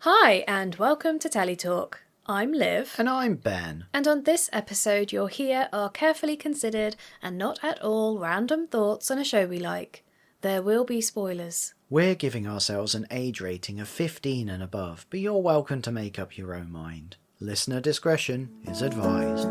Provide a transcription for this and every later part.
Hi, and welcome to Telly Talk. I'm Liv. And I'm Ben. And on this episode, you'll hear our carefully considered and not at all random thoughts on a show we like. There will be spoilers. We're giving ourselves an age rating of 15 and above, but you're welcome to make up your own mind. Listener discretion is advised.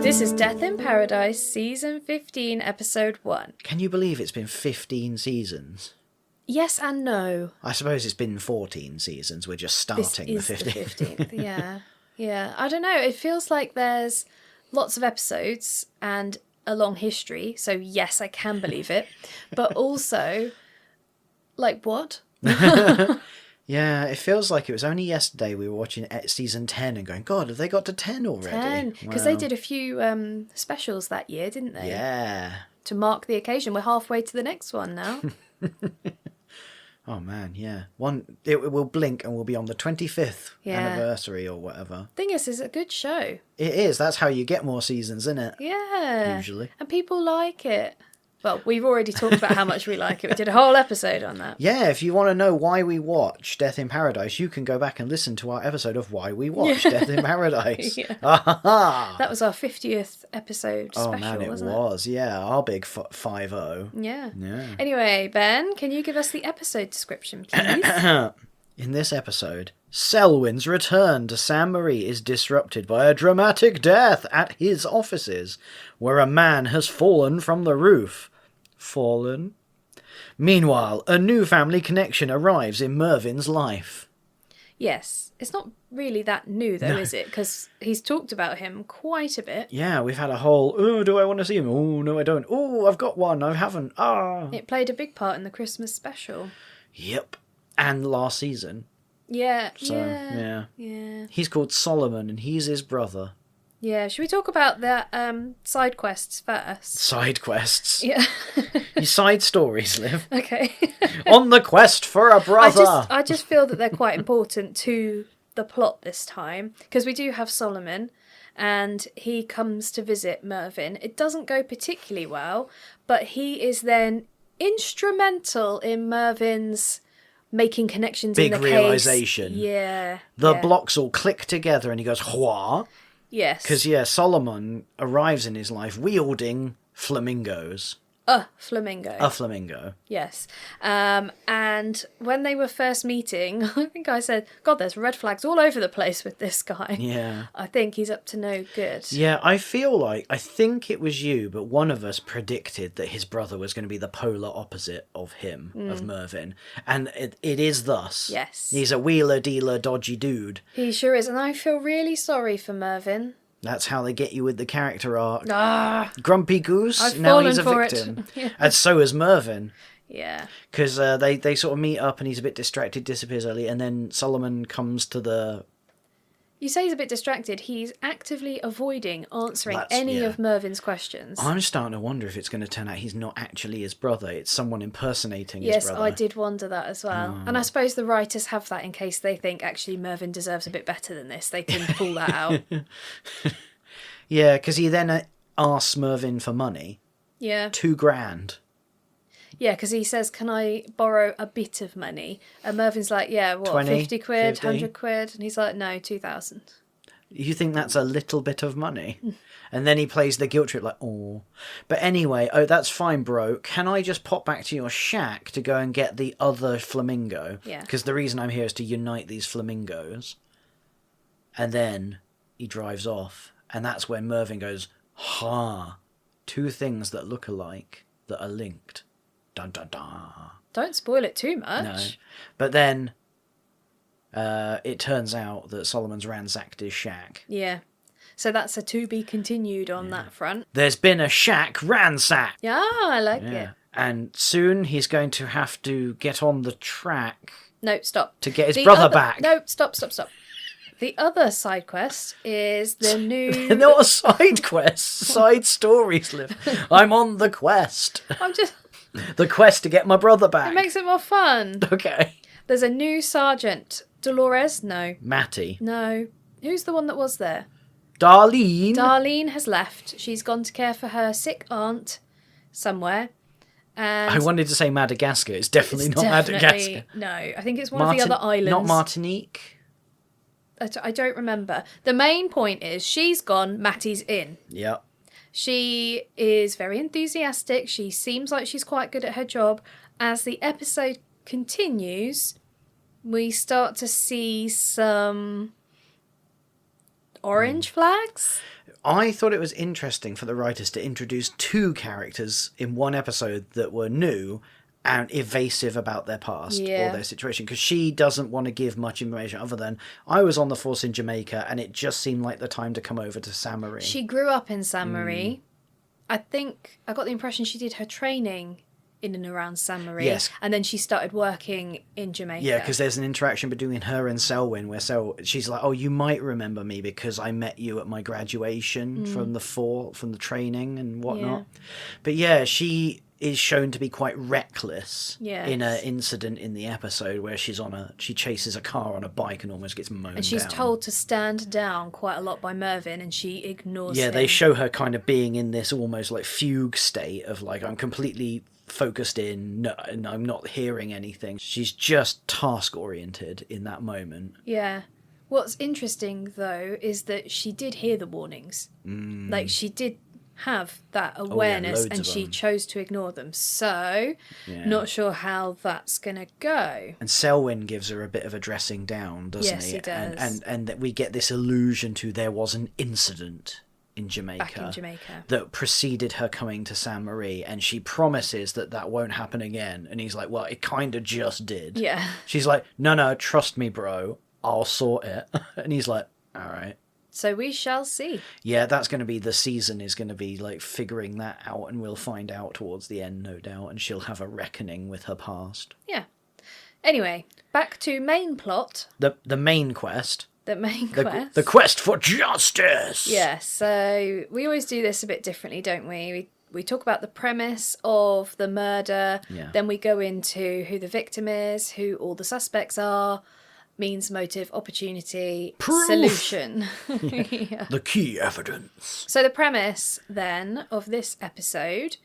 This is Death in Paradise, Season 15, Episode 1. Can you believe it's been 15 seasons? Yes and no. I suppose it's been 14 seasons. We're just starting This the is 15th. the 15th, yeah. I don't know, it feels like there's lots of episodes and a long history, so yes, I can believe it. But also, like, what? Yeah, it feels like it was only yesterday we were watching season 10 and going, God, have they got to 10 already? 10, because they did a few specials that year, didn't they? Yeah. To mark the occasion. We're halfway to the next one now. Oh man, yeah. It will blink and we'll be on the 25th anniversary or whatever. Thing is, it's a good show. It is. That's how you get more seasons, isn't it? Yeah. Usually. And people like it. Well, we've already talked about how much we like it. We did a whole episode on that. Yeah, if you want to know why we watch Death in Paradise, you can go back and listen to our episode of why we watch Death in Paradise. Yeah. Ah-ha-ha. That was our 50th episode special, man, it wasn't it? was. Yeah, our big 5-0. Yeah. Yeah. Anyway, Ben, can you give us the episode description, please? In this episode, Selwyn's return to San Marie is disrupted by a dramatic death at his offices, where a man has fallen from the roof. Fallen? Meanwhile, a new family connection arrives in Mervin's life. Yes. It's not really that new, though, is it? Because he's talked about him quite a bit. Yeah, we've had a whole, oh, do I want to see him? Oh, no, I don't. Oh, I've got one. I haven't. Ah. It played a big part in the Christmas special. Yep. And last season. Yeah. So, Yeah. He's called Solomon and he's his brother. Yeah, should we talk about the side quests first? Side quests. Yeah. Your side stories, Liv. Okay. On the quest for a brother. I just feel that they're quite important to the plot this time, because we do have Solomon and he comes to visit Mervin. It doesn't go particularly well, but he is then instrumental in Mervin's making connections in the case. Big realisation. Yeah. The blocks all click together and he goes, Hwa? Yes. Because, Solomon arrives in his life wielding flamingos. A flamingo. A flamingo. Yes. And when they were first meeting, I think I said, God, there's red flags all over the place with this guy. Yeah. I think he's up to no good. Yeah, I think it was you, but one of us predicted that his brother was going to be the polar opposite of him, of Mervin. And it is thus. Yes. He's a wheeler-dealer dodgy dude. He sure is. And I feel really sorry for Mervin. That's how they get you with the character arc. Ah. Grumpy Goose, I've now he's a fallen for victim. it. Yeah. And so is Mervin. Yeah. Because they sort of meet up and he's a bit distracted, disappears early, and then Solomon comes to the... You say he's a bit distracted. He's actively avoiding answering any of Mervin's questions. I'm starting to wonder if it's going to turn out he's not actually his brother. It's someone impersonating his brother. Yes, I did wonder that as well. And I suppose the writers have that in case they think, actually, Mervin deserves a bit better than this. They can pull that out. Yeah, because he then asks Mervin for money. Yeah. $2,000. Yeah, because he says, can I borrow a bit of money? And Mervin's like, yeah, what, 20, 50 quid, 50? 100 quid? And he's like, no, 2,000. You think that's a little bit of money? And then he plays the guilt trip like, oh. But anyway, that's fine, bro. Can I just pop back to your shack to go and get the other flamingo? Yeah. Because the reason I'm here is to unite these flamingos. And then he drives off. And that's when Mervin goes, ha. Two things that look alike that are linked. Dun dun dun. Don't spoil it too much. No. But then it turns out that Solomon's ransacked his shack. Yeah. So that's a to be continued on that front. There's been a shack ransack. Yeah, I like it. And soon he's going to have to get on the track. No, stop. To get his brother other... back. No, stop. The other side quest is the new... Not a side quest. Side stories, Liv. I'm on the quest. I'm just... The quest to get my brother back. It makes it more fun. Okay. There's a new sergeant. Dolores? No. Matty. No. Who's the one that was there? Darlene. Darlene has left. She's gone to care for her sick aunt somewhere. And I wanted to say Madagascar. It's definitely not Madagascar. No, I think it's one of the other islands. Not Martinique? I don't remember. The main point is she's gone, Matty's in. Yeah. She is very enthusiastic. She seems like she's quite good at her job. As the episode continues, we start to see some orange flags. I thought it was interesting for the writers to introduce two characters in one episode that were new and evasive about their past or their situation, because she doesn't want to give much information other than, I was on the force in Jamaica and it just seemed like the time to come over to Saint Marie. She grew up in Saint Marie. I think I got the impression she did her training in and around Saint Marie. Yes. And then she started working in Jamaica. Yeah, because there's an interaction between her and Selwyn where she's like, oh, you might remember me because I met you at my graduation from the training and whatnot. Yeah. But yeah, she is shown to be quite reckless in an incident in the episode where she chases a car on a bike and almost gets mown down. And she's told to stand down quite a lot by Mervin, and she ignores him. Yeah, they show her kind of being in this almost like fugue state of like, I'm completely focused in, no, and I'm not hearing anything. She's just task oriented in that moment. Yeah. What's interesting though is that she did hear the warnings. Like she did have that awareness and she chose to ignore them. So, not sure how that's going to go. And Selwyn gives her a bit of a dressing down, doesn't he? Yes, he does. And that we get this allusion to there was an incident in Jamaica. Back in Jamaica. That preceded her coming to Saint Marie, and she promises that won't happen again. And he's like, well, it kind of just did. Yeah. She's like, no, trust me, bro. I'll sort it. And he's like, all right. So we shall see. Yeah, that's going to be the season is going to be like figuring that out, and we'll find out towards the end, no doubt, and she'll have a reckoning with her past. Yeah. Anyway, back to main plot. The main quest. The main quest. The quest for justice. Yeah, so we always do this a bit differently, don't we? We talk about the premise of the murder, then we go into who the victim is, who all the suspects are, means, motive, opportunity, proof. Solution. The key evidence. So the premise then of this episode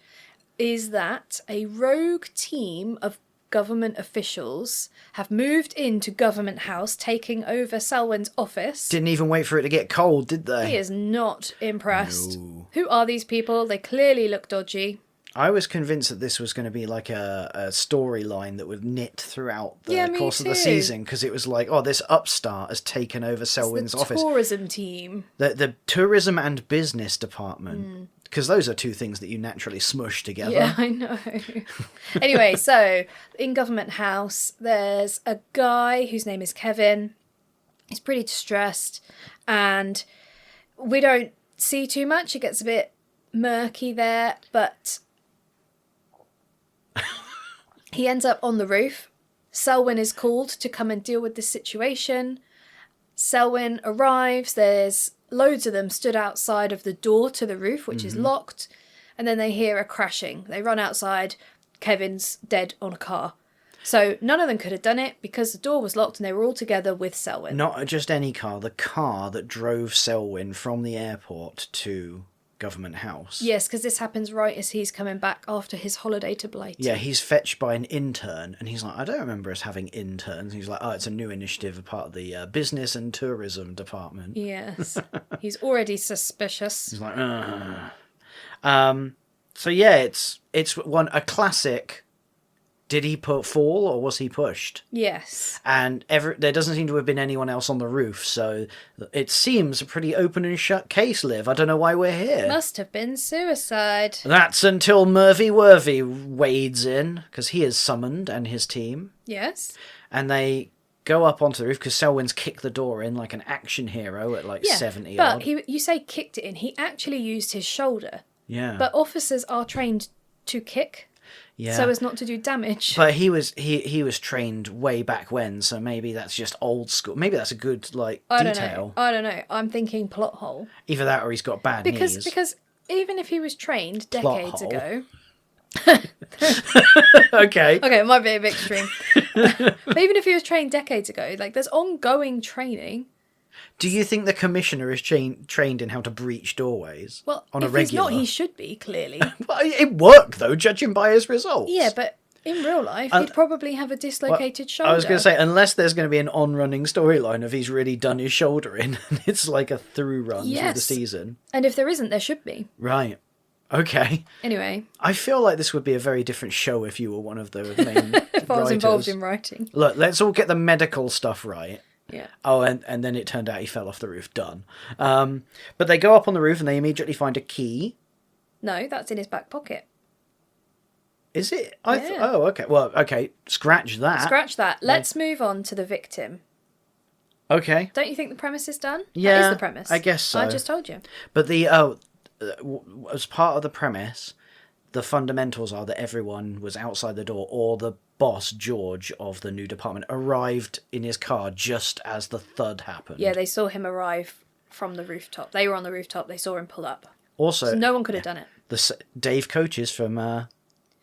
is that a rogue team of government officials have moved into Government House, taking over Selwyn's office. Didn't even wait for it to get cold, did they? He is not impressed. No. Who are these people? They clearly look dodgy. I was convinced that this was going to be like a storyline that would knit throughout the course of the season, because it was like, oh, this upstart has taken over Selwyn's office. The tourism team. The tourism and business department. Because those are two things that you naturally smush together. Yeah, I know. Anyway, so in Government House, there's a guy whose name is Kevin. He's pretty distressed, and we don't see too much. It gets a bit murky there, but he ends up on the roof. Selwyn is called to come and deal with this situation. Selwyn arrives. There's loads of them stood outside of the door to the roof, which is locked. And then they hear a crashing. They run outside. Kevin's dead on a car. So none of them could have done it because the door was locked and they were all together with Selwyn. Not just any car, the car that drove Selwyn from the airport to Government House. Yes, because this happens right as he's coming back after his holiday to Blighty. Yeah, he's fetched by an intern, and he's like, I don't remember us having interns. And he's like, oh, it's a new initiative, a part of the business and tourism department. Yes, he's already suspicious. He's like, so yeah, it's a classic. Did he fall or was he pushed? Yes. And there doesn't seem to have been anyone else on the roof, so it seems a pretty open and shut case, Liv. I don't know why we're here. Must have been suicide. That's until Mervy Worthy wades in, because he is summoned and his team. Yes. And they go up onto the roof, because Selwyn's kicked the door in like an action hero at like 70 odd. But you say kicked it in. He actually used his shoulder. Yeah. But officers are trained to kick. Yeah. So as not to do damage. But he was trained way back when, so maybe that's just old school. Maybe that's a good detail. I don't know. I'm thinking plot hole. Either that or he's got bad knees. Because even if he was trained decades ago. Okay. Okay, it might be a bit extreme. But even if he was trained decades ago, like there's ongoing training. Do you think the commissioner is trained in how to breach doorways? Well, on a if regular? he's not, he should be, clearly. Well, it worked, though, judging by his results. Yeah, but in real life, he'd probably have a dislocated shoulder. I was going to say, unless there's going to be an on-running storyline of he's really done his shoulder in, and it's like a through run through the season. And if there isn't, there should be. Right. Okay. Anyway. I feel like this would be a very different show if you were one of the main If I was involved in writing. Look, let's all get the medical stuff right. Yeah. Oh, and then it turned out he fell off the roof. Done. But they go up on the roof and they immediately find a key. No, that's in his back pocket. Is it? Yeah. Oh, okay. Well, okay. Scratch that. Scratch that. Let's move on to the victim. Okay. Don't you think the premise is done? Yeah. That is the premise. I guess so. I just told you. But as part of the premise, the fundamentals are that everyone was outside the door, or the boss, George, of the new department, arrived in his car just as the thud happened. Yeah, they saw him arrive from the rooftop. They were on the rooftop. They saw him pull up. Also, so no one could have done it. The Dave coaches from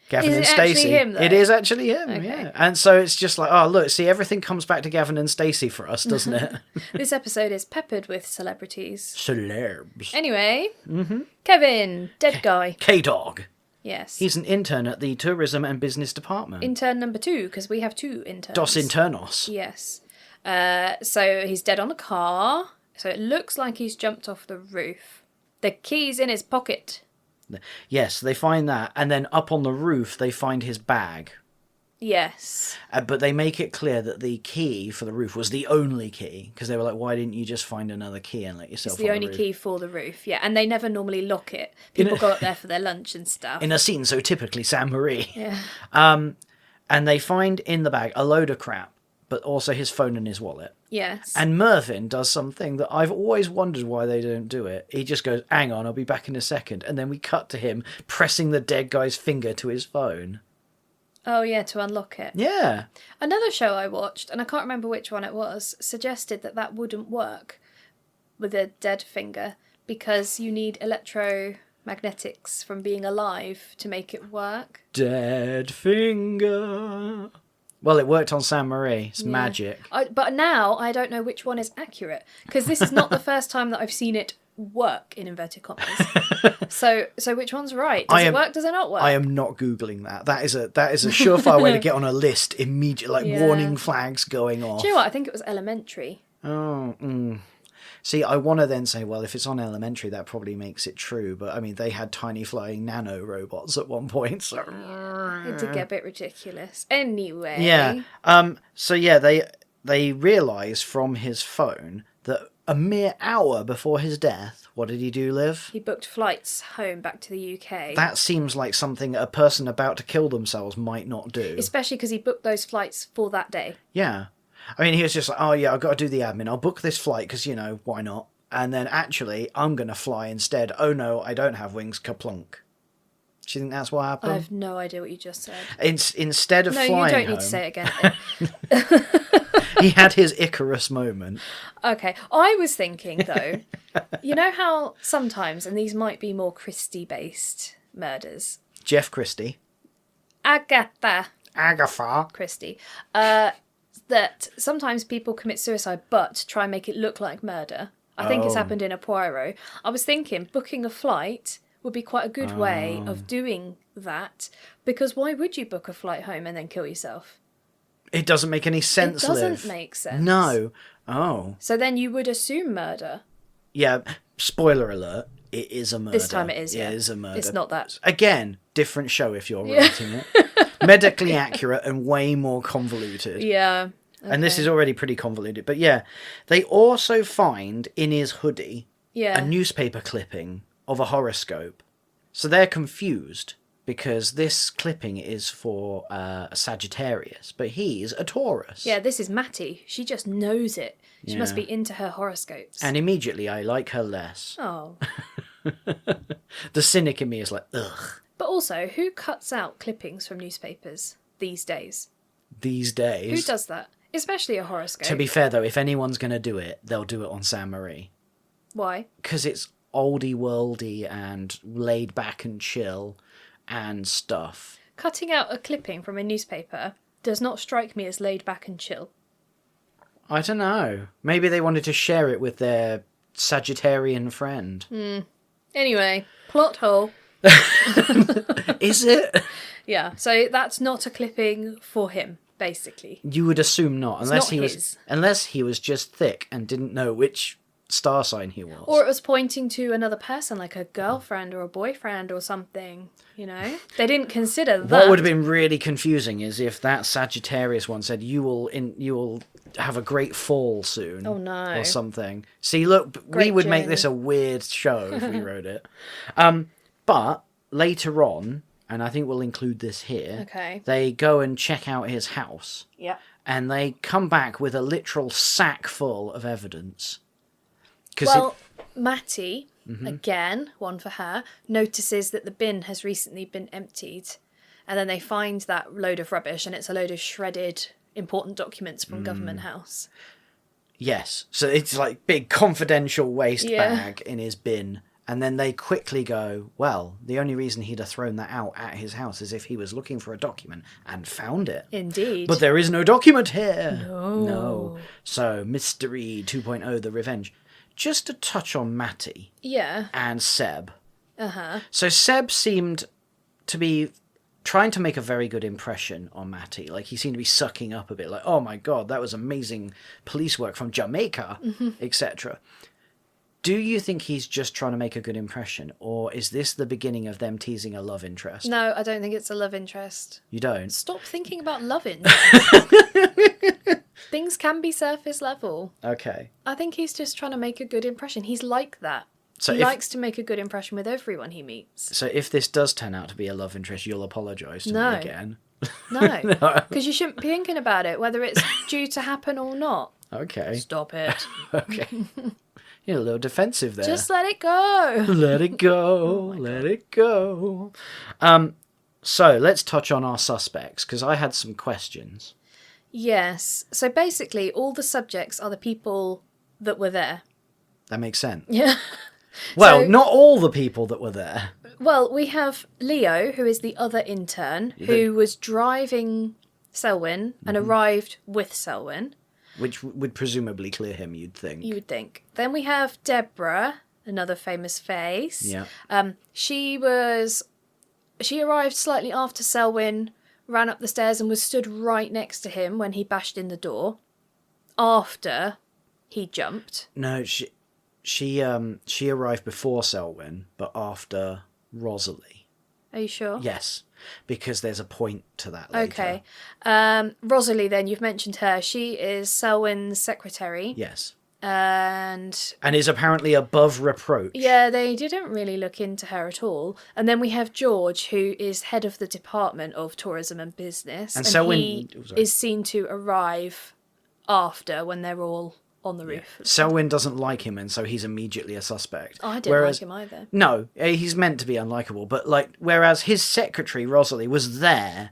Gavin Is and it Stacey. actually him, though? It is actually him, Okay. yeah. And so it's just like, oh, look, see, everything comes back to Gavin and Stacey for us, doesn't it? This episode is peppered with celebrities. Celebs. Anyway, Kevin, dead guy. K-Dog. Yes. He's an intern at the Tourism and Business Department. Intern number 2, because we have 2 interns. Dos Internos. Yes. So he's dead on a car. So it looks like he's jumped off the roof. The key's in his pocket. Yes, they find that. And then up on the roof, they find his bag. Yes. But they make it clear that the key for the roof was the only key. Because they were like, why didn't you just find another key and let yourself It's the on only roof? key for the roof, yeah. And they never normally lock it. People go up there for their lunch and stuff. In a scene so typically Sam Marie. Yeah. And they find in the bag a load of crap, but also his phone and his wallet. Yes. And Mervin does something that I've always wondered why they don't do it. He just goes, hang on, I'll be back in a second. And then we cut to him pressing the dead guy's finger to his phone. Oh, yeah, to unlock it. Yeah. Another show I watched, and I can't remember which one it was, suggested that that wouldn't work with a dead finger because you need electromagnetics from being alive to make it work. Dead finger. Well, it worked on Sam Marie. It's magic. But now I don't know which one is accurate because this is not the first time that I've seen it work, in inverted commas. So which one's right? Does it work? Does it not work? I am not Googling that. That is a surefire way to get on a list immediately, like warning flags going off. Do you know what? I think it was Elementary. Oh, See, I want to then say, well, if it's on Elementary, that probably makes it true. But, I mean, they had tiny flying nano robots at one point, so... It did get a bit ridiculous. Anyway. Yeah. So, yeah, they realise from his phone that a mere hour before his death, what did he do, Liv? He booked flights home back to the UK. That seems like something a person about to kill themselves might not do. Especially because he booked those flights for that day. Yeah. I mean, he was just like, oh, yeah, I've got to do the admin. I'll book this flight because, you know, why not? And then actually, I'm going to fly instead. Oh, no, I don't have wings. Kaplunk. Do you think that's what happened? I have no idea what you just said. Instead of flying No, you don't home, need to say it again. he had his Icarus moment. Okay. I was thinking, though, you know how sometimes, and these might be more Christie-based murders. Jeff Christie. Agatha Christie. That sometimes people commit suicide but try and make it look like murder. I think it's happened in a Poirot. I was thinking booking a flight would be quite a good way of doing that, because why would you book a flight home and then kill yourself? It doesn't make any sense, It doesn't Liv. make sense. No. Oh. So then you would assume murder. Yeah, spoiler alert, it is a murder. This time it is, yeah. It is a murder. It's not that. Again, different show if you're writing it. Medically accurate and way more convoluted. Yeah. Okay. And this is already pretty convoluted. But yeah, they also find in his hoodie a newspaper clipping of a horoscope. So they're confused because this clipping is for a Sagittarius, but he's a Taurus. Yeah, this is Matty. She just knows it. She must be into her horoscopes. And immediately I like her less. Oh. The cynic in me is like, ugh. But also, who cuts out clippings from newspapers these days? These days. Who does that? Especially a horoscope. To be fair, though, if anyone's going to do it, they'll do it on Sam Marie. Why? Because it's oldie-worldy and laid back and chill and stuff. Cutting out a clipping from a newspaper does not strike me as laid back and chill. I don't know. Maybe they wanted to share it with their Sagittarian friend. Anyway, plot hole. Is it? Yeah, so that's not a clipping for him, basically. You would assume not, It's unless he was just thick and didn't know which star sign he was. Or it was pointing to another person, like a girlfriend or a boyfriend or something, you know? They didn't consider that. What would have been really confusing is if that Sagittarius one said, you will have a great fall soon. Oh, no. Or something. See, look, we would make this a weird show if we wrote it. But later on, and I think we'll include this here, Okay. they go and check out his house. Yeah. And they come back with a literal sack full of evidence. Well, Matty, again, one for her, notices that the bin has recently been emptied. And then they find that load of rubbish, and it's a load of shredded important documents from Government House. Yes. So it's like big confidential waste bag in his bin. And then they quickly go, well, the only reason he'd have thrown that out at his house is if he was looking for a document and found it. Indeed. But there is no document here. No. So, Mystery 2.0, The Revenge. Just to touch on Matty. Yeah. And Seb. Uh-huh. So Seb seemed to be trying to make a very good impression on Matty. Like, he seemed to be sucking up a bit. Like, oh my God, that was amazing police work from Jamaica, etc. Do you think he's just trying to make a good impression? Or is this the beginning of them teasing a love interest? No, I don't think it's a love interest. You don't? Stop thinking about love interest. Things can be surface level. Okay. I think he's just trying to make a good impression. He's like that. So he likes to make a good impression with everyone he meets. So if this does turn out to be a love interest, you'll apologise to me again. No, because you shouldn't be thinking about it, whether it's due to happen or not. Okay. Stop it. Okay. You're a little defensive there. Just let it go. Let it go. Let it go. So let's touch on our suspects, because I had some questions. Yes. So basically, all the subjects are the people that were there. That makes sense. Yeah. Well, not all the people that were there. Well, we have Leo, who is the other intern, who was driving Selwyn and arrived with Selwyn. Which would presumably clear him, you'd think. You would think. Then we have Deborah, another famous face. Yeah. She arrived slightly after Selwyn ran up the stairs and was stood right next to him when he bashed in the door. After he jumped. No, she arrived before Selwyn, but after Rosalie. Are you sure? Yes, because there's a point to that later. Okay. Rosalie, then, you've mentioned her. She is Selwyn's secretary. Yes. And is apparently above reproach. Yeah, they didn't really look into her at all. And then we have George, who is head of the Department of Tourism and Business. And Selwyn he is seen to arrive after, when they're all on the roof. Selwyn doesn't like him, and so he's immediately a suspect. Oh, I didn't like him either. No, he's meant to be unlikable, but whereas his secretary, Rosalie, was there,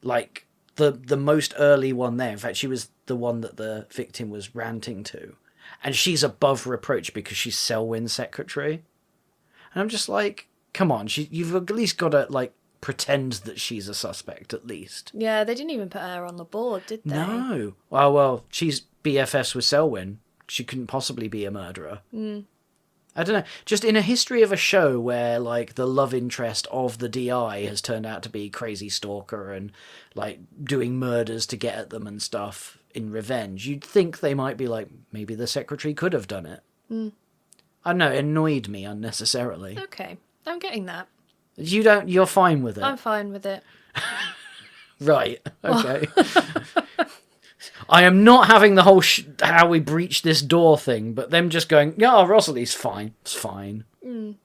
like, the most early one there. In fact, she was the one that the victim was ranting to. And she's above reproach because she's Selwyn's secretary. And I'm just like, come on, you've at least got to, like, pretend that she's a suspect, at least. Yeah, they didn't even put her on the board, did they? No. Well, she's BFFs with Selwyn. She couldn't possibly be a murderer. I don't know. Just in a history of a show where, like, the love interest of the DI has turned out to be crazy stalker and, like, doing murders to get at them and stuff in revenge, you'd think they might be like, maybe the secretary could have done it. I don't know, it annoyed me unnecessarily. Okay, I'm getting that. You're fine with it? I'm fine with it. Right, okay. I am not having the whole how we breach this door thing, but them just going, yeah, Rosalie's fine. It's fine. You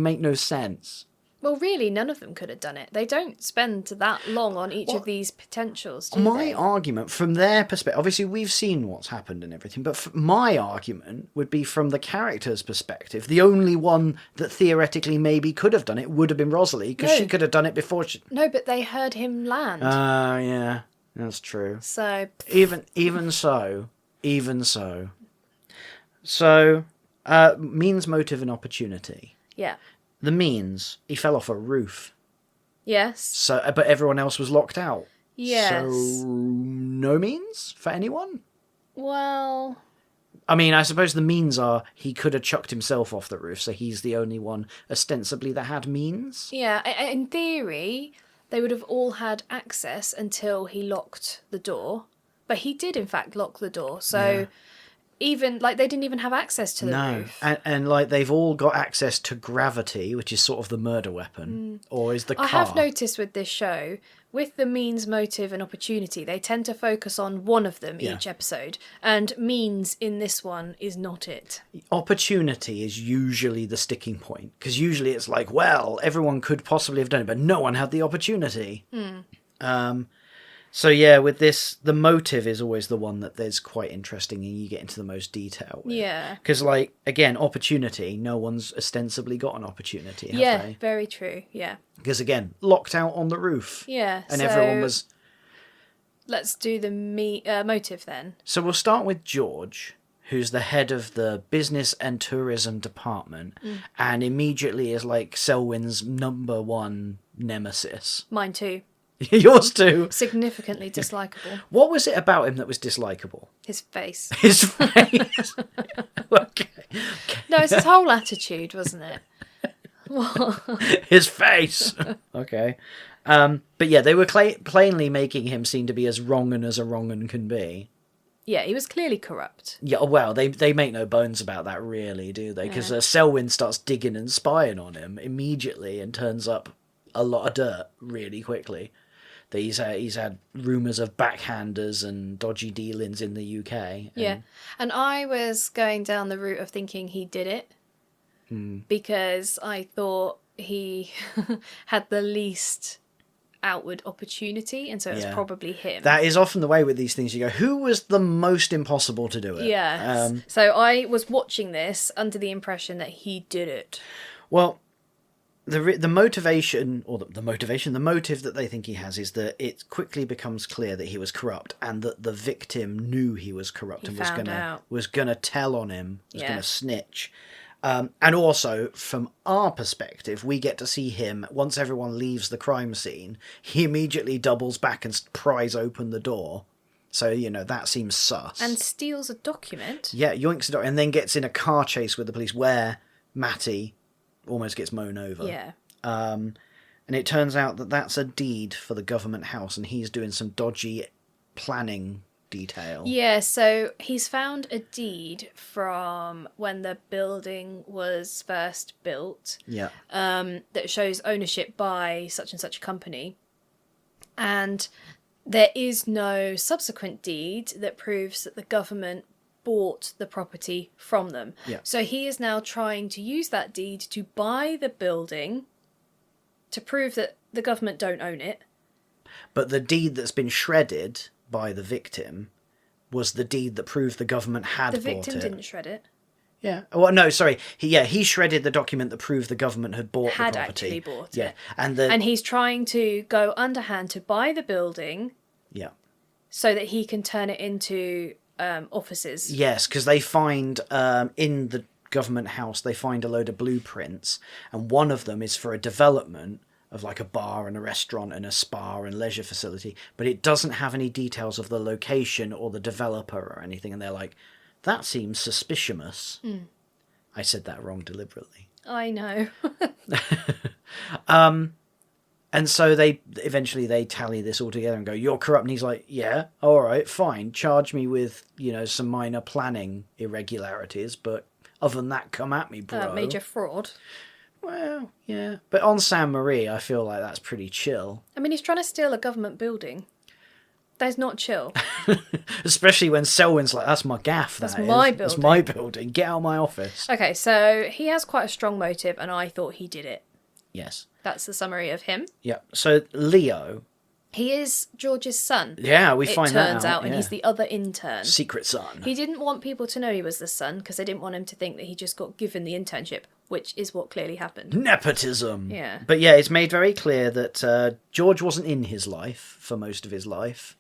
make no sense. Well, really, none of them could have done it. They don't spend that long on each of these potentials, do My they? argument, from their perspective, obviously we've seen what's happened and everything, but my argument would be from the character's perspective. The only one that theoretically maybe could have done it would have been Rosalie, because she could have done it before she... No, but they heard him land. Yeah, that's true. So... Even so. So, means, motive and opportunity. Yeah. The means, he fell off a roof. Yes. So, but everyone else was locked out. Yes. So, no means for anyone? Well, I mean, I suppose the means are he could have chucked himself off the roof, so he's the only one ostensibly that had means. yeah, in theory, they would have all had access until he locked the door. But he did, in fact, lock the door. So even, like, they didn't even have access to the roof. And like, they've all got access to gravity, which is sort of the murder weapon, or is the car. I have noticed with this show, with the means, motive, and opportunity, they tend to focus on one of them each episode. And means in this one is not it. Opportunity is usually the sticking point, because usually it's like, well, everyone could possibly have done it, but no one had the opportunity. So yeah, with this, the motive is always the one that there's quite interesting and you get into the most detail with. Yeah. Because, like, again, opportunity, no one's ostensibly got an opportunity, have they? Very true, yeah. Because, again, locked out on the roof. Yeah, And so everyone was... Let's do the motive then. So we'll start with George, who's the head of the business and tourism department, and immediately is, like, Selwyn's number one nemesis. Mine too. Yours too. Significantly dislikable. What was it about him that was dislikable? His face. His face. Okay. No, it's his whole attitude, wasn't it? His face. Okay. But yeah, they were plainly making him seem to be as wrong as a wrong un can be. Yeah, he was clearly corrupt. Yeah, well, they make no bones about that, really, do they? Because Selwyn starts digging and spying on him immediately and turns up a lot of dirt really quickly. That he's had rumours of backhanders and dodgy dealings in the UK. And I was going down the route of thinking he did it because I thought he had the least outward opportunity, and so it was probably him. That is often the way with these things. You go, who was the most impossible to do it? Yeah. So I was watching this under the impression that he did it. Well, the motivation, or the motive that they think he has is that it quickly becomes clear that he was corrupt, and that the victim knew he was corrupt and was gonna tell on him, was gonna snitch. And also, from our perspective, we get to see him, once everyone leaves the crime scene, he immediately doubles back and pries open the door. So, you know, that seems sus. And steals a document. Yeah, yoinks a document, and then gets in a car chase with the police where Matty almost gets mown over. Yeah. And it turns out that that's a deed for the government house, and he's doing some dodgy planning detail. Yeah, so he's found a deed from when the building was first built. Yeah. That shows ownership by such and such a company. And there is no subsequent deed that proves that the government bought the property from them. Yeah. So he is now trying to use that deed to buy the building to prove that the government don't own it. But the deed that's been shredded by the victim was the deed that proved the government had bought it. The victim didn't shred it. Yeah. Well, no, sorry. He shredded the document that proved the government had bought the property. Had actually bought it. And And he's trying to go underhand to buy the building. Yeah. So that he can turn it into offices. Yes, because they find in the government house, they find a load of blueprints, and one of them is for a development of like a bar and a restaurant and a spa and leisure facility, but it doesn't have any details of the location or the developer or anything, and they're like, that seems suspicious. I said that wrong deliberately. I know. And so they eventually tally this all together and go, you're corrupt. And he's like, yeah, all right, fine. Charge me with, you know, some minor planning irregularities. But other than that, come at me, bro. Major fraud. Well, yeah. But on San Marie, I feel like that's pretty chill. I mean, he's trying to steal a government building. That's not chill. Especially when Selwyn's like, that's my gaff. That's my building. That's my building. Get out of my office. Okay, so he has quite a strong motive, and I thought he did it. Yes. That's the summary of him. Yeah. So Leo. He is George's son. Yeah, we find that out. It turns out, and he's the other intern. Secret son. He didn't want people to know he was the son because they didn't want him to think that he just got given the internship, which is what clearly happened. Nepotism. Yeah. But yeah, it's made very clear that George wasn't in his life for most of his life.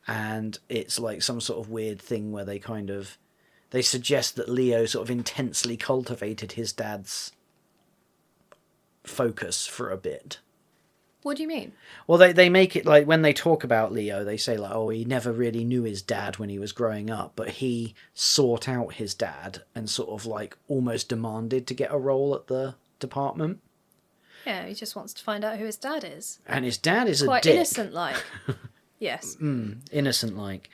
And it's like some sort of weird thing where they suggest that Leo sort of intensely cultivated his dad's focus for a bit. What do you mean? Well, they make it like when they talk about Leo, they say like, oh, he never really knew his dad when he was growing up, but he sought out his dad and sort of like almost demanded to get a role at the department. Yeah, he just wants to find out who his dad is. And his dad is Quite a dick. innocent-like. Yes. Innocent-like.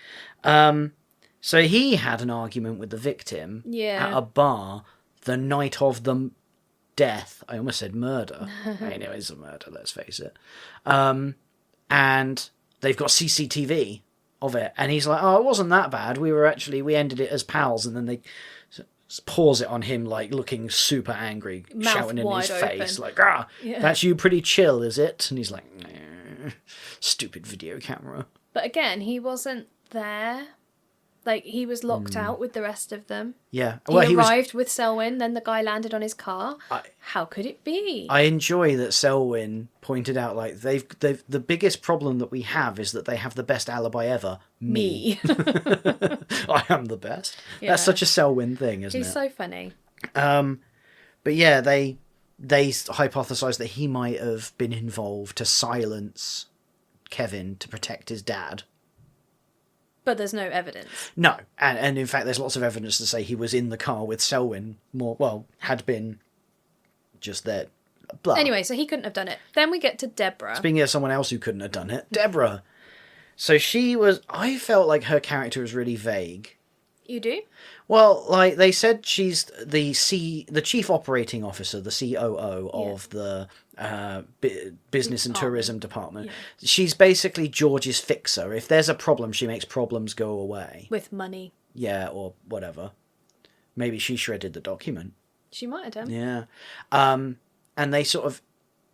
So he had an argument with the victim at a bar the night of the death. I almost said murder. I mean, it is a murder, let's face it. And they've got CCTV of it. And he's like, oh, it wasn't that bad. We ended it as pals. And then they pause it on him, like, looking super angry, Mouth shouting in his wide face, open. like, that's you pretty chill, is it? And he's like, nah, stupid video camera. But again, he wasn't there. Like, he was locked out with the rest of them. Yeah. He arrived with Selwyn, then the guy landed on his car. How could it be? I enjoy that Selwyn pointed out, like, they've the biggest problem that we have is that they have the best alibi ever. Me. I am the best. Yeah. That's such a Selwyn thing, isn't it? He's so funny. But yeah, they hypothesised that he might have been involved to silence Kevin to protect his dad. But there's no evidence. No, and in fact, there's lots of evidence to say he was in the car with Selwyn. Had been just there. Blah. Anyway, so he couldn't have done it. Then we get to Deborah. Speaking of someone else who couldn't have done it, Deborah. So I felt like her character was really vague. You do? Well, like they said, she's the chief operating officer, the COO of the business and tourism department. Yeah. She's basically George's fixer. If there's a problem, she makes problems go away. With money. Yeah, or whatever. Maybe she shredded the document. She might have done. Yeah. And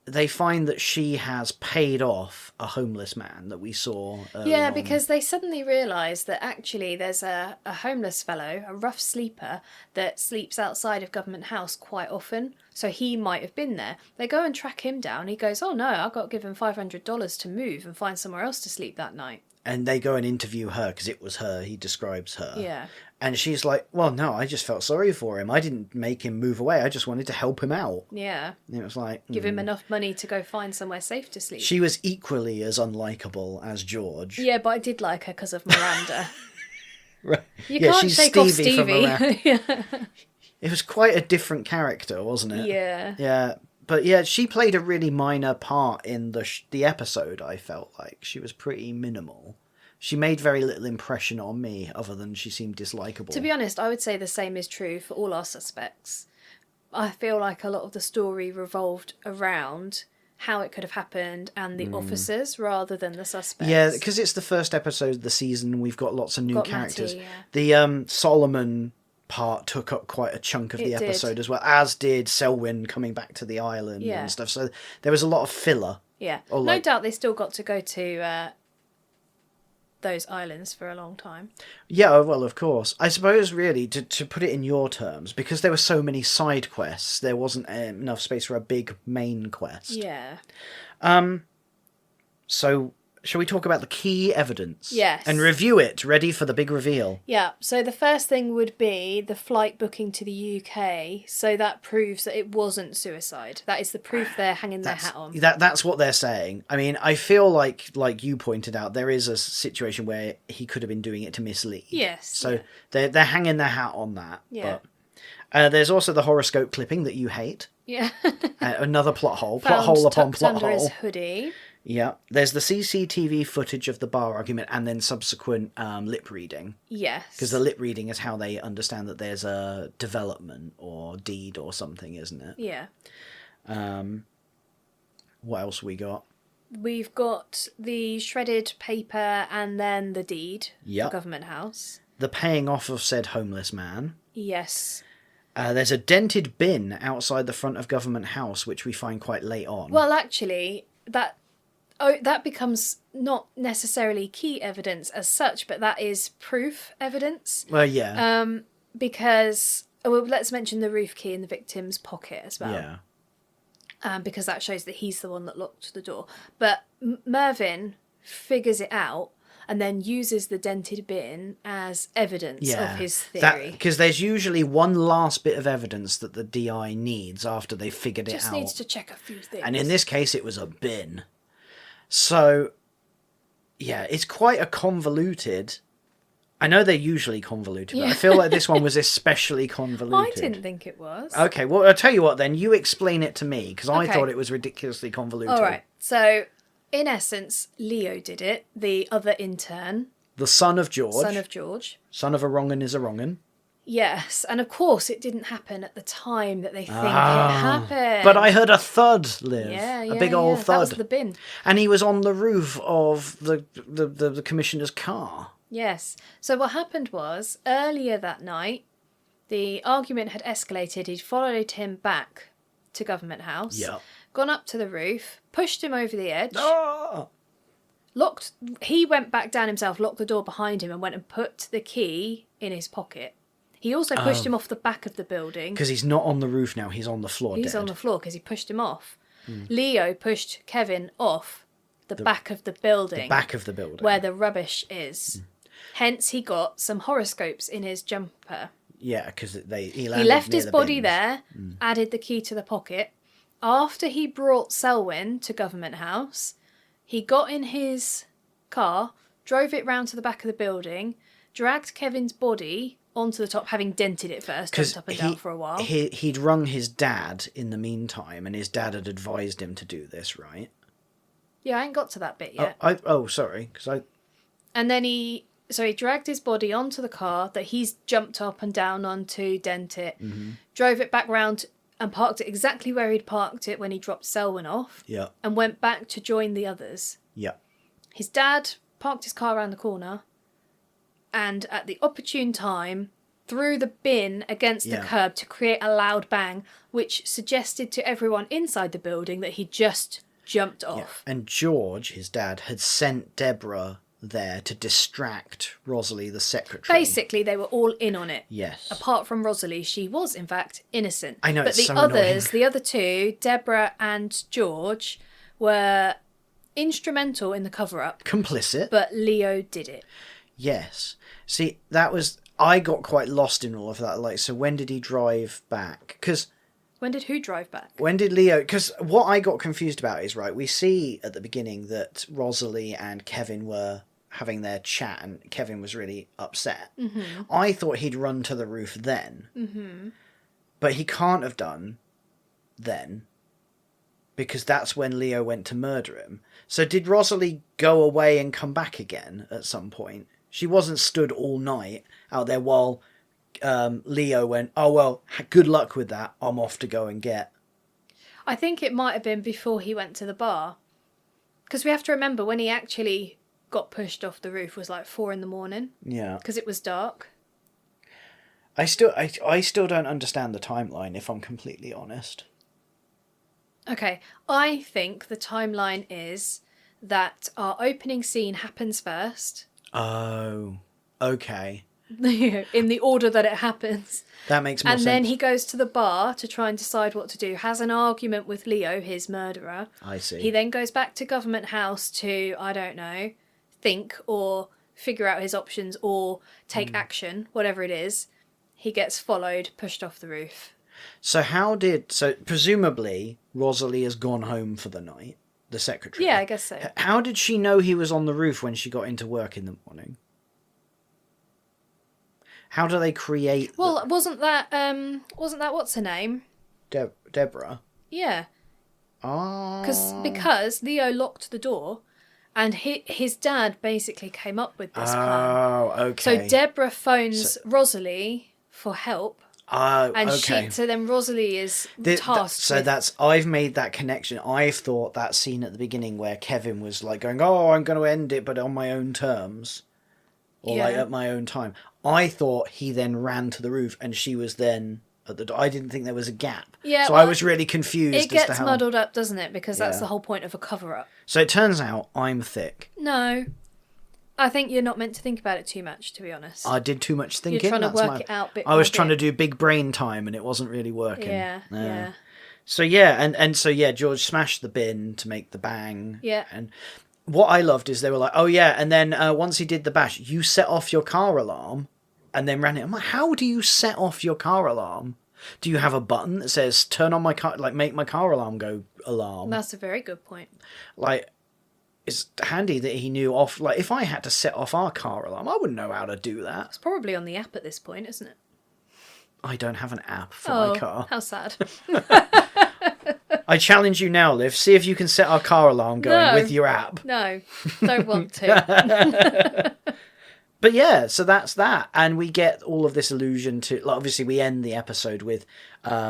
they find that she has paid off a homeless man that we saw early on. Because they suddenly realise that actually there's a homeless fellow, a rough sleeper, that sleeps outside of Government House quite often. So he might have been there. They go and track him down. He goes, oh no, I've got to give him $500 to move and find somewhere else to sleep that night. And they go and interview her because it was her. He describes her. Yeah. And she's like, well, no, I just felt sorry for him. I didn't make him move away. I just wanted to help him out. Yeah. And it was like... Give him enough money to go find somewhere safe to sleep. She was equally as unlikable as George. Yeah, but I did like her because of Miranda. Right. You can't she's shake Stevie off Stevie. Yeah. It was quite a different character, wasn't it? Yeah. Yeah. But yeah, she played a really minor part in the episode, I felt like. She was pretty minimal. She made very little impression on me, other than she seemed dislikable. To be honest, I would say the same is true for all our suspects. I feel like a lot of the story revolved around how it could have happened and the officers rather than the suspects. Yeah, because it's the first episode of the season, we've got lots of new characters. Matty, yeah. The Solomon part took up quite a chunk of the episode as well, as did Selwyn coming back to the island and stuff. So there was a lot of filler. Yeah, no doubt they still got to go to... those islands for a long time. Yeah, well, of course. I suppose, really, to put it in your terms, because there were so many side quests, there wasn't enough space for a big main quest. Yeah. So, shall we talk about the key evidence? Yes. And review it, ready for the big reveal. Yeah, so the first thing would be the flight booking to the UK, so that proves that it wasn't suicide. That is the proof they're hanging their hat on. That's what they're saying. I mean, I feel like you pointed out, there is a situation where he could have been doing it to mislead. Yes. So they're hanging their hat on that. Yeah. But there's also the horoscope clipping that you hate. Yeah. Another plot hole. Found Plot hole upon tucked plot under hole. his hoodie. Yeah, there's the CCTV footage of the bar argument and then subsequent lip reading. Yes. Because the lip reading is how they understand that there's a development or deed or something, isn't it? Yeah. What else we got? We've got the shredded paper and then the deed Yep. for Government House. The paying off of said homeless man. Yes. There's a dented bin outside the front of Government House, which we find quite late on. Well, actually, that becomes not necessarily key evidence as such, but that is proof evidence. Well, yeah. Because, let's mention the roof key in the victim's pocket as well. Yeah. Because that shows that he's the one that locked the door. But Mervin figures it out and then uses the dented bin as evidence of his theory. Because there's usually one last bit of evidence that the DI needs after they've figured it out. Just needs to check a few things. And in this case, it was a bin. So, yeah, it's quite a convoluted... I know they're usually convoluted, but I feel like this one was especially convoluted. I didn't think it was. Okay, well, I'll tell you what then. You explain it to me, because I Okay. thought it was ridiculously convoluted. All right. So, in essence, Leo did it. The other intern. The son of George. Son of George. Son of a wrong'un is a wrong'un. Yes, and of course it didn't happen at the time that they think it happened. But I heard a thud, Liv. Yeah, a big old thud. That was the bin. And he was on the roof of the commissioner's car. Yes. So what happened was, earlier that night, the argument had escalated. He'd followed him back to Government House, gone up to the roof, pushed him over the edge, locked. He went back down himself, locked the door behind him, and went and put the key in his pocket. He also pushed him off the back of the building. Because he's not on the roof now, he's on the floor. He's on the floor because he pushed him off. Leo pushed Kevin off the back of the building. The back of the building. Where the rubbish is. Hence, he got some horoscopes in his jumper. Yeah, because he left his body there, added the key to the pocket. After he brought Selwyn to Government House, he got in his car, drove it round to the back of the building, dragged Kevin's body onto the top, having dented it first, jumped up and down for a while. He'd rung his dad in the meantime, and his dad had advised him to do this, right? Yeah, I ain't got to that bit yet. Sorry. And then he dragged his body onto the car that he's jumped up and down onto, dent it, drove it back round and parked it exactly where he'd parked it when he dropped Selwyn off, and went back to join the others. Yeah. His dad parked his car around the corner, and at the opportune time threw the bin against the curb to create a loud bang, which suggested to everyone inside the building that he just jumped off. And George, his dad, had sent Deborah there to distract Rosalie, the secretary. Basically, they were all in on it. Yes. Apart from Rosalie, she was, in fact, innocent. I know, but it's the so others, annoying. the other two, Deborah and George, were instrumental in the cover-up. Complicit. But Leo did it. Yes. See, that was... I got quite lost in all of that. Like, so when did he drive back? Because... When did who drive back? When did Leo... Because what I got confused about is, right, we see at the beginning that Rosalie and Kevin were having their chat and Kevin was really upset. Mm-hmm. I thought he'd run to the roof then. Mm-hmm. But he can't have done then because that's when Leo went to murder him. So did Rosalie go away and come back again at some point? She wasn't stood all night out there while Leo went, oh, well, good luck with that. I'm off to go and get... I think it might have been before he went to the bar. Because we have to remember when he actually got pushed off the roof was like 4 a.m. Yeah. Because it was dark. I still don't understand the timeline, if I'm completely honest. Okay, I think the timeline is that our opening scene happens first. Oh, okay. In the order that it happens. That makes more sense. And then he goes to the bar to try and decide what to do, has an argument with Leo, his murderer. I see. He then goes back to Government House to, I don't know, think or figure out his options or take action, whatever it is. He gets followed, pushed off the roof. So presumably Rosalie has gone home for the night, the secretary. Yeah, I guess so. How did she know he was on the roof when she got into work in the morning? How do they create... Well, wasn't that what's her name? Deborah? Yeah. Oh. Because Leo locked the door and his dad basically came up with this plan. Oh, okay. So Deborah phones Rosalie for help. Oh, and okay. So then Rosalie is tasked with... I've made that connection. I've thought that scene at the beginning where Kevin was like going, oh, I'm going to end it, but on my own terms. Or like at my own time. I thought he then ran to the roof and she was then at the door. I didn't think there was a gap. Yeah, so I was really confused It as to gets how... muddled up, doesn't it? Because that's the whole point of a cover-up. So it turns out I'm thick. No. I think you're not meant to think about it too much, to be honest. I did too much thinking. You're trying to work it out bit I was by trying bit. to do big brain time and it wasn't really working. Yeah. So yeah, George smashed the bin to make the bang. Yeah. And what I loved is they were like, oh yeah, and then once he did the bash, you set off your car alarm and then ran it. I'm like, how do you set off your car alarm? Do you have a button that says turn on my car, like make my car alarm go alarm? That's a very good point. Like, it's handy that he knew off. Like, if I had to set off our car alarm, I wouldn't know how to do that. It's probably on the app at this point, isn't it? I don't have an app for my car. How sad. I challenge you now, Liv. See if you can set our car alarm going with your app. No, don't want to. But yeah, so that's that. And we get all of this allusion to... Like, obviously, we end the episode with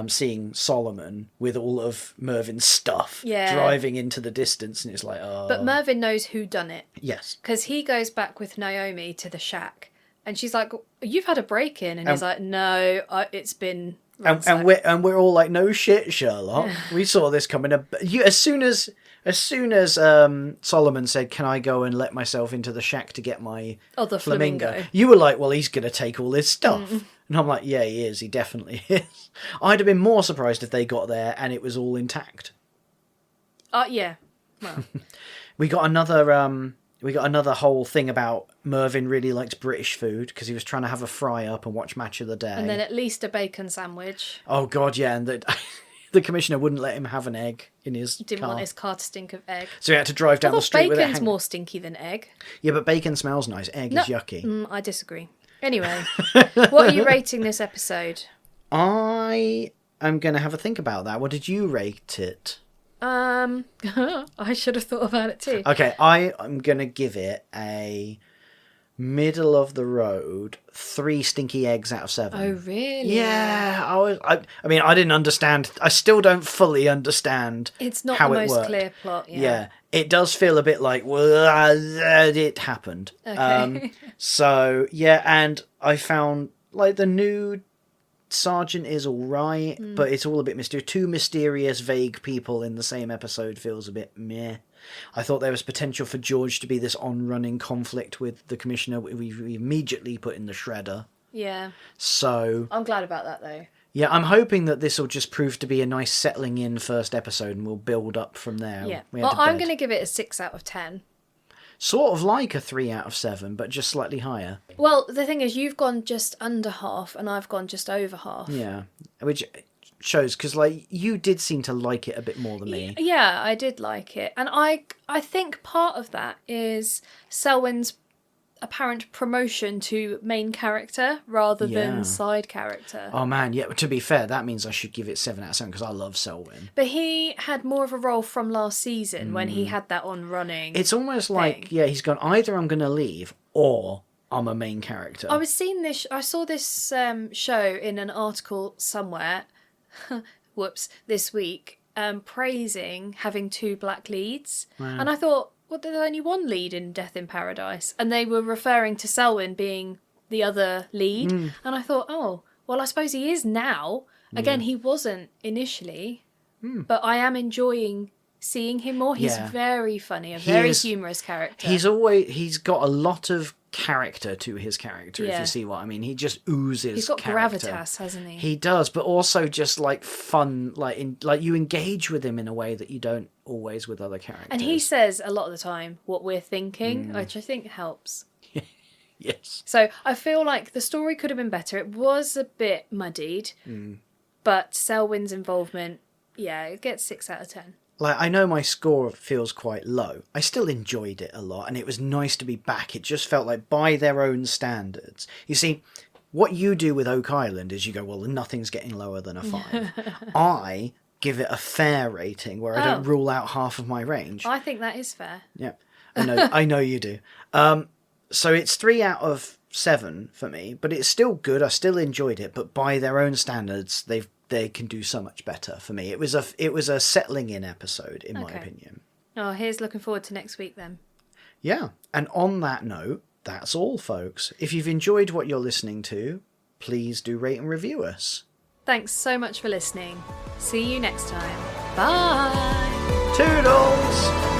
seeing Solomon with all of Mervin's stuff driving into the distance. And it's like, oh... But Mervin knows who done it. Yes. Because he goes back with Naomi to the shack. And she's like, you've had a break-in. And he's like, no, it's been... And we're all like, no shit, Sherlock. We saw this coming. As soon as Solomon said, "Can I go and let myself into the shack to get my the flamingo?" You were like, "Well, he's gonna take all his stuff," and I'm like, "Yeah, he is. He definitely is." I'd have been more surprised if they got there and it was all intact. Yeah. Well, we got another whole thing about Mervin really likes British food because he was trying to have a fry up and watch Match of the Day. And then at least a bacon sandwich. Oh, God, yeah. And the commissioner wouldn't let him have an egg in his Didn't car. want his car to stink of egg. So he had to drive down the street with it. Bacon's more stinky than egg. Yeah, but bacon smells nice. Egg is yucky. I disagree. Anyway, what are you rating this episode? I am going to have a think about that. What did you rate it? I should have thought about it too. Okay, I'm going to give it a middle of the road 3 stinky eggs out of 7. Oh, really? Yeah, I mean, I didn't understand. I still don't fully understand. It's not how the it most worked. clear plot. Yeah, it does feel a bit like, well, it happened. Okay. So yeah, and I found like the new Sergeant is all right, but it's all a bit mysterious. 2 mysterious, vague people in the same episode feels a bit meh. I thought there was potential for George to be this on-running conflict with the Commissioner. We immediately put in the shredder. Yeah. So... I'm glad about that, though. Yeah, I'm hoping that this will just prove to be a nice settling in first episode and we'll build up from there. Yeah. Well, I'm going to give it a 6 out of 10. Sort of like a 3 out of 7, but just slightly higher. Well, the thing is, you've gone just under half and I've gone just over half. Yeah, which shows, because like you did seem to like it a bit more than me. Yeah, I did like it. And I think part of that is Selwyn's apparent promotion to main character rather than side character. Oh man, yeah, to be fair, that means I should give it 7 out of 7 because I love Selwyn. But he had more of a role from last season when he had that on running. It's almost like, he's gone, either I'm going to leave or I'm a main character. I saw this show in an article somewhere, this week, praising having 2 black leads. Wow. And I thought, well, there's only 1 lead in Death in Paradise. And they were referring to Selwyn being the other lead. And I thought, oh, well, I suppose he is now. Again, he wasn't initially. But I am enjoying seeing him more. He's very funny, a very humorous character. He's got a lot of character to his character, if you see what I mean. He just oozes He's got character. gravitas, hasn't he? He does, but also just like fun, like you engage with him in a way that you don't always with other characters. And he says a lot of the time what we're thinking, which I think helps. Yes. So I feel like the story could have been better. It was a bit muddied, but Selwyn's involvement, it gets 6 out of 10. Like, I know my score feels quite low. I still enjoyed it a lot, and it was nice to be back. It just felt like, by their own standards. You see, what you do with Oak Island is you go, well, nothing's getting lower than a 5. I give it a fair rating, where I don't rule out half of my range. I think that is fair. Yeah, I know you do. So it's 3 out of 7 for me, but it's still good. I still enjoyed it, but by their own standards, they can do so much better for me. It was a settling in episode, in my opinion. Oh, here's looking forward to next week then. Yeah, and on that note, that's all, folks. If you've enjoyed what you're listening to, please do rate and review us. Thanks so much for listening. See you next time. Bye! Toodles!